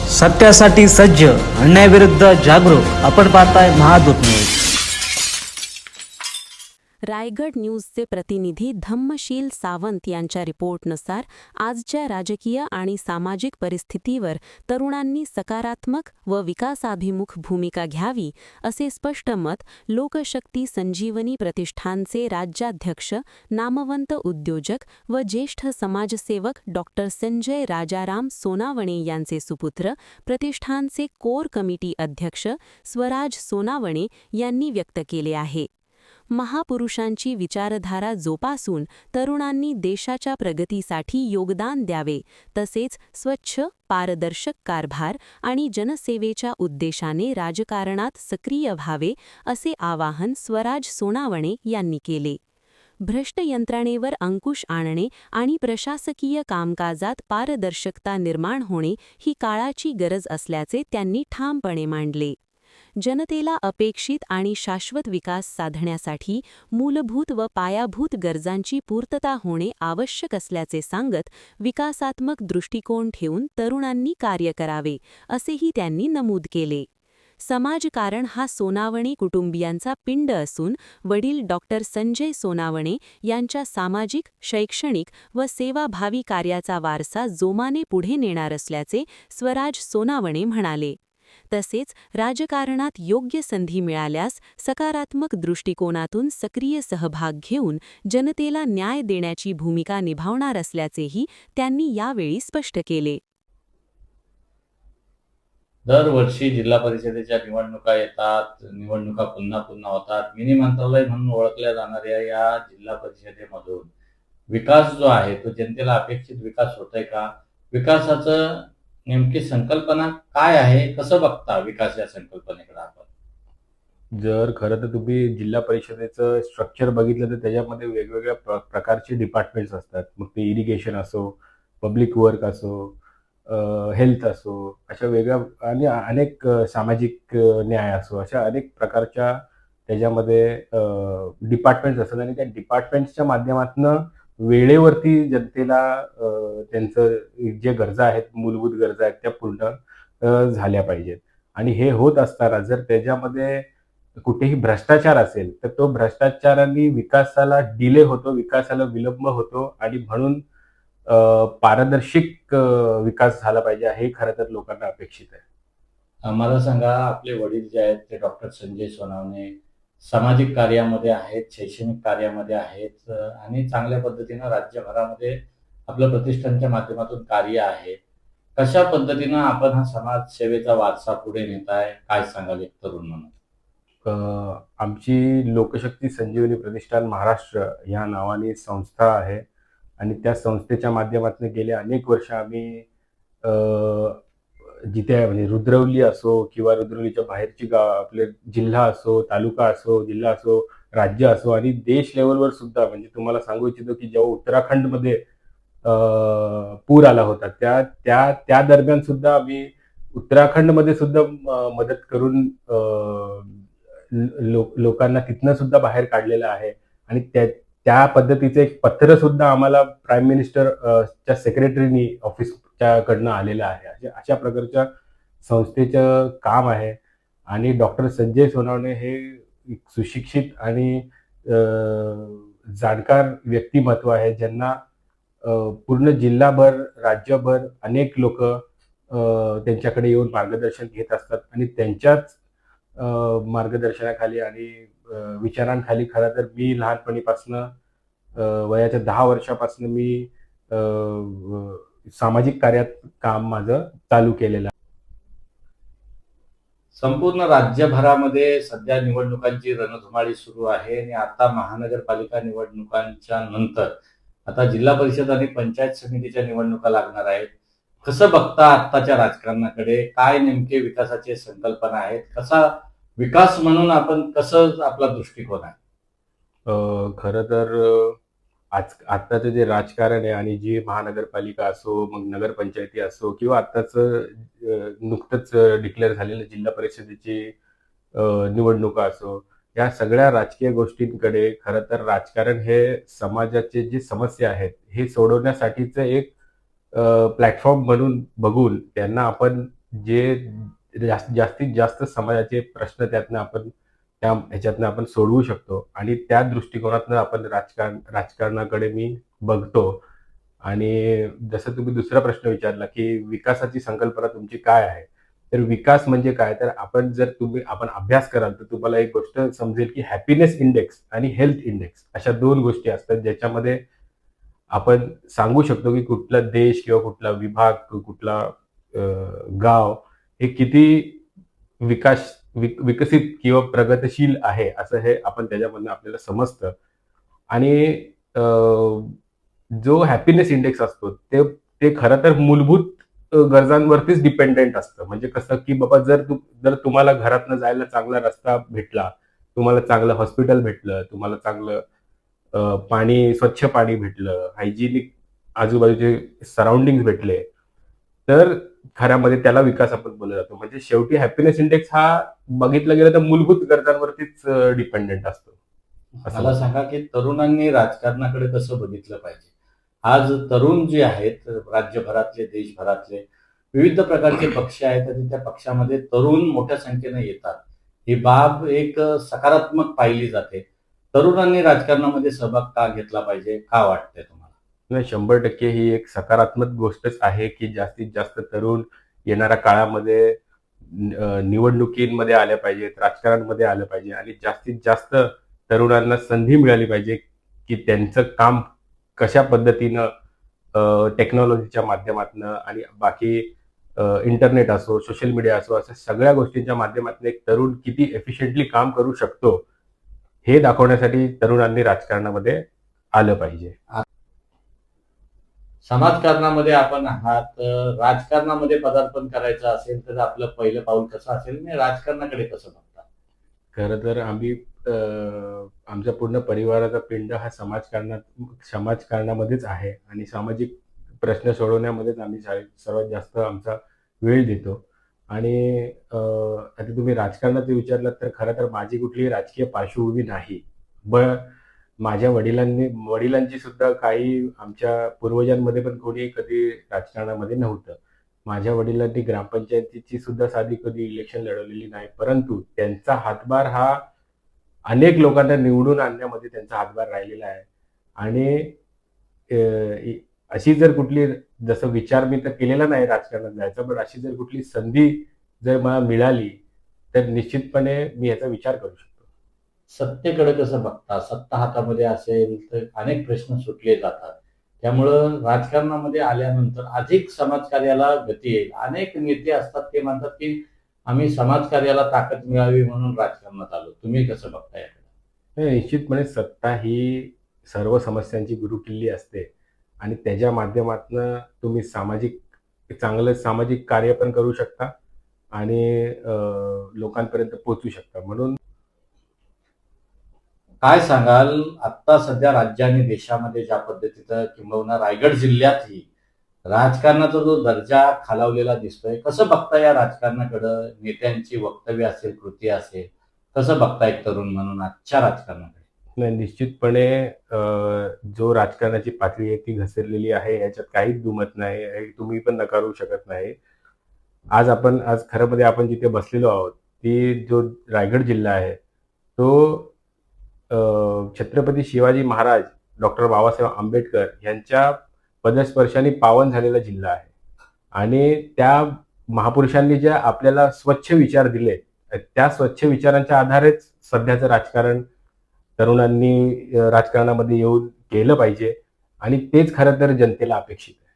सत्यासाठी सज्ज, अन्यायाविरुद्ध जागरूक. आपण पाहताय महादूत न्यूज. रायगड न्यूजचे प्रतिनिधी धम्मशील सावंत यांच्या रिपोर्टनुसार आजच्या राजकीय आणि सामाजिक परिस्थितीवर तरुणांनी सकारात्मक व विकासाभिमुख भूमिका घ्यावी, असे स्पष्ट मत लोकशक्ती संजीवनी प्रतिष्ठानचे राज्याध्यक्ष, नामवंत उद्योजक व ज्येष्ठ समाजसेवक डॉक्टर संजय राजाराम सोनावणे यांचे सुपुत्र, प्रतिष्ठानचे कोर कमिटी अध्यक्ष स्वराज सोनावणे यांनी व्यक्त केले आहे. महापुरुषांची विचारधारा जोपासून तरुणांनी देशाच्या प्रगतीसाठी योगदान द्यावे, तसेच स्वच्छ, पारदर्शक कारभार आणि जनसेवेच्या उद्देशाने राजकारणात सक्रिय व्हावे, असे आवाहन स्वराज सोनावणे यांनी केले. भ्रष्ट यंत्रणेवर अंकुश आणणे आणि प्रशासकीय कामकाजात पारदर्शकता निर्माण होणे ही काळाची गरज असल्याचे त्यांनी ठामपणे मांडले. जनतेला अपेक्षित आणि शाश्वत विकास साधण्यासाठी मूलभूत व पायाभूत गरजांची पूर्तता होणे आवश्यक असल्याचे सांगत विकासात्मक दृष्टिकोन ठेवून तरुणांनी कार्य करावे, असेही त्यांनी नमूद केले. समाजकारण हा सोनावणे कुटुंबियांचा पिंड असून वडील डॉक्टर संजय सोनावणे यांच्या सामाजिक, शैक्षणिक व सेवाभावी कार्याचा वारसा जोमाने पुढे नेणार असल्याचे स्वराज सोनावणे म्हणाले. तसेच राजकारणात योग्य संधी मिळाल्यास सकारात्मक दृष्टिकोनातून सक्रिय सहभाग घेऊन जनतेला न्याय देण्याची भूमिका निभावणार असल्याचेही त्यांनी यावेळी स्पष्ट केले. दरवर्षी जिल्हा परिषदेच्या निवडणुका येतात, निवडणुका पुन्हा पुन्हा होतात. मिनी मंत्रालय म्हणून ओळखल्या जाणाऱ्या या जिल्हा परिषदेमधून विकास जो आहे तो जनतेला अपेक्षित विकास होतोय का? विकासाचं नेमकी संकल्पना काय आहे? कसं बघता विकास या संकल्पनेकडे आपण? जर खरं तर तुम्ही जिल्हा परिषदेचं स्ट्रक्चर बघितलं तर त्याच्यामध्ये वेगवेगळ्या प्रकारचे डिपार्टमेंट्स असतात. मग ते इरिगेशन असो, पब्लिक वर्क असो, हेल्थ असो, अशा वेगळ्या आणि अनेक सामाजिक न्याय असो, अशा अनेक प्रकारच्या त्याच्यामध्ये डिपार्टमेंट्स असतात आणि त्या डिपार्टमेंट्सच्या माध्यमातून वेळेवरती जनतेला त्यांचं जे गरजा आहेत, मूलभूत गरजा आहेत, त्या पूर्ण झाल्या पाहिजेत. आणि हे होत असताना जर त्याच्यामध्ये कुठेही भ्रष्टाचार असेल तर तो भ्रष्टाचाराने विकासाला डिले होतो, विकासाला विलंब होतो आणि म्हणून पारदर्शक विकास झाला पाहिजे, हे खरं तर लोकांना अपेक्षित आहे. मला सांगा, आपले वडील जे आहेत ते डॉक्टर संजय सोनावणे सामाजिक कार्यामध्ये आहेत, शैक्षणिक कार्यामध्ये आहेत आणि चांगल्या पद्धतीनं राज्यभरामध्ये आपल्या प्रतिष्ठानच्या माध्यमातून कार्य आहे. कशा पद्धतीनं आपण हा समाजसेवेचा वारसा पुढे नेताय, काय सांगाल एक तरुण म्हणून? आमची लोकशक्ती संजीवनी प्रतिष्ठान महाराष्ट्र ह्या नावाने संस्था आहे आणि त्या संस्थेच्या माध्यमातून गेले अनेक वर्ष आम्ही जिथे म्हणजे रुद्रवली असो किंवा रुद्रवलीच्या बाहेरची गाव, आपले जिल्हा असो, तालुका असो, जिल्हा असो, राज्य असो आणि देश लेवलवर सुद्धा, म्हणजे तुम्हाला सांगू इच्छितो की जेव्हा उत्तराखंडमध्ये पूर आला होता त्या त्या त्या दरम्यान सुद्धा आम्ही उत्तराखंडमध्ये सुद्धा मदत करून लोकांना तिथनं सुद्धा बाहेर काढलेलं आहे. आणि त्या पद्धतीचं एक पत्र सुद्धा आम्हाला प्राईम मिनिस्टर च्या सेक्रेटरीनी ऑफिसच्या कडनं आलेलं आहे. अशा प्रकारच्या संस्थेचं काम आहे. आणि डॉक्टर संजय सोनावणे हे एक सुशिक्षित आणि जाणकार व्यक्तिमत्व आहे, ज्यांना पूर्ण जिल्हाभर, राज्यभर अनेक लोक त्यांच्याकडे येऊन मार्गदर्शन घेत असतात आणि त्यांच्याच मार्गदर्शनाखाली आणि विचारांखाली खरं तर मी लहानपणीपासनं वयाच्या 10 वर्षापासून मी सामाजिक कार्यात काम माझं चालू केलेलं आहे. संपूर्ण राज्यभरामध्ये सध्या निवडणुकांची रणधुमाळी सुरू आहे आणि आता महानगरपालिका निवडणुकांच्या नंतर आता जिल्हा परिषद आणि पंचायत समितीच्या निवडणुका लागणार आहेत. कसं बघता आत्ताच्या राजकारणाकडे? काय नेमके विकासाचे संकल्पना आहेत? कसा विकास म्हणून आपण कसं आपला दृष्टिकोन आहे? खरं तर आत्ताचं जे राजकारण आहे आणि जी महानगरपालिका असो, मग नगरपंचायती असो किंवा आत्ताचं नुकतंच डिक्लेअर झालेलं जिल्हा परिषदेची निवडणुका असो, या सगळ्या राजकीय गोष्टींकडे खरं तर राजकारण हे समाजाचे जे समस्या आहेत हे सोडवण्यासाठीचं एक प्लॅटफॉर्म म्हणून बघून त्यांना आपण जे जास्तीत जास्त समाजाचे प्रश्न ह्याच्यातनं आपण सोडवू शकतो आणि त्या दृष्टिकोनातनं आपण राजकारणाकडे मी बघतो. आणि जसं तुम्ही दुसरा प्रश्न विचारला, की विकासाची संकल्पना तुमची काय आहे? तर विकास म्हणजे काय? तर आपण अभ्यास कराल तर तुम्हाला एक गोष्ट समजेल, की हॅपीनेस इंडेक्स आणि हेल्थ इंडेक्स अशा 2 गोष्टी असतात, ज्याच्यामध्ये आपण सांगू शकतो, की कुठला देश किंवा कुठला विभाग, कुठला अ, गाव हे किती विकसित किंवा प्रगतशील आहे, असं हे आपण त्याच्यामधनं आपल्याला समजतं. आणि अ, जो हॅपीनेस इंडेक्स असतो ते ते खरं तर मूलभूत गरजांवरतीच डिपेंडेंट असतं. म्हणजे कसं, की बाबा जर तुम्हाला घरातनं जायला चांगला रस्ता भेटला, तुम्हाला चांगलं हॉस्पिटल भेटलं, तुम्हाला चांगलं स्वच्छ पाणी भेटलं, हायजिनिक आजूबाजूचे सराउंडिंग्स भेटले, तर खऱ्यामध्ये त्याला विकास आपण बोलला जातो. म्हणजे शेवटी हॅपीनेस इंडेक्स हा बघितलं गेलं तर मूलभूत गरजांवरतीच डिपेंडेंट असतो. असं मला वाटतं. सांगा की तरुणांनी राजकारणाकडे कसं बघितलं पाहिजे? आज तरुण जे आहेत राज्यभरातले, देशभरातले विविध प्रकारचे पक्ष आहेत आणि त्या पक्षामध्ये तरुण मोठ्या संख्येने येतात. ही बाब एक सकारात्मक पाहिली जाते. तरुणांनी राजकारणामध्ये सहभाग का घेतला पाहिजे? का वाटतंय तुम्हाला? नाही, 100% ही एक सकारात्मक गोष्टच आहे, की जास्तीत जास्त तरुण येणाऱ्या काळामध्ये निवडणुकीमध्ये आल्या पाहिजेत, राजकारणामध्ये आलं पाहिजे आणि जास्तीत जास्त तरुणांना संधी मिळाली पाहिजे, की त्यांचं काम कशा पद्धतीनं टेक्नॉलॉजीच्या माध्यमातनं आणि बाकी इंटरनेट असो, सोशल मीडिया असो, अशा सगळ्या गोष्टींच्या माध्यमातून एक तरुण किती एफिशियंटली काम करू शकतो, हे दाखवण्यासाठी तरुणांनी राजकारणामध्ये आलं पाहिजे. समाजकारणामध्ये आपण आहात, राजकारणामध्ये पदार्पण करायचं असेल तर आपलं पहिलं पाऊल कसं असेल आणि राजकारणाकडे कसं बघता? खरं तर आम्ही आमच्या पूर्ण परिवाराचा पिंड हा समाजकारणामध्येच आहे आणि सामाजिक प्रश्न सोडवण्यामध्येच आम्ही सर्वात जास्त आमचा वेळ देतो. आणि आता तुम्ही राजकारणाचं विचारलात तर खरं तर माझी कुठलीही राजकीय पार्श्वभूमी नाही. माझ्या वडिलांची सुद्धा काही आमच्या पूर्वजांमध्ये पण कोणी कधी राजकारणामध्ये नव्हतं. माझ्या वडिलांनी ग्रामपंचायतीची सुद्धा साधी कधी इलेक्शन लढवलेली नाही. परंतु त्यांचा हातभार हा अनेक लोकांना निवडून आणण्यामध्ये त्यांचा हातभार राहिलेला आहे. आणि अशी जर कुठली, जसं विचार मी तर केलेला नाही राजकारणात जायचा, पण अशी जर कुठली संधी जर मला मिळाली, तर निश्चितपणे मी याचा विचार करू शकतो. सत्तेकडे कसं बघता? सत्ता हातामध्ये असेल तर अनेक प्रश्न सुटले जातात. त्यामुळं राजकारणामध्ये आल्यानंतर अधिक समाजकार्याला गती येईल. अनेक नेते असतात ते म्हणतात, की आम्ही समाजकार्याला ताकद मिळावी म्हणून राजकारणात आलो. तुम्ही कसं बघता याकडे? नाही, निश्चितपणे सत्ता ही सर्व समस्यांची गुरुकिल्ली असते आणि त्याच्या माध्यमातनं तुम्ही चांगलं सामाजिक कार्य पण करू शकता आणि लोकांपर्यंत पोहोचू शकता. म्हणून काय सांगाल, आत्ता सध्या राज्य आणि देशामध्ये ज्या पद्धतीचं किंबहुना रायगड जिल्ह्यातही राजकारणाचा जो दर्जा खालावलेला दिसतोय, कसं बघता या राजकारणाकडं? नेत्यांची वक्तव्य असेल, कृती असेल, कसं बघता एक तरुण म्हणून आजच्या राजकारणाकडे? नाही, निश्चितपणे जो राजकारणाची पातळी आहे ती घसरलेली आहे, याच्यात काहीच दुमत नाही. हे तुम्ही पण नकारू शकत नाही. आज खरं आपण जिथे बसलेलो आहोत, ती जो रायगड जिल्हा आहे, तो छत्रपती शिवाजी महाराज, डॉक्टर बाबासाहेब आंबेडकर यांच्या पदस्पर्शाने पावन झालेला जिल्हा आहे. आणि त्या महापुरुषांनी ज्या आपल्याला स्वच्छ विचार दिले, त्या स्वच्छ विचारांच्या आधारेच सध्याचं राजकारण तरुणांनी राजकारणामध्ये येऊन केलं पाहिजे आणि तेच खरं तर जनतेला अपेक्षित आहे.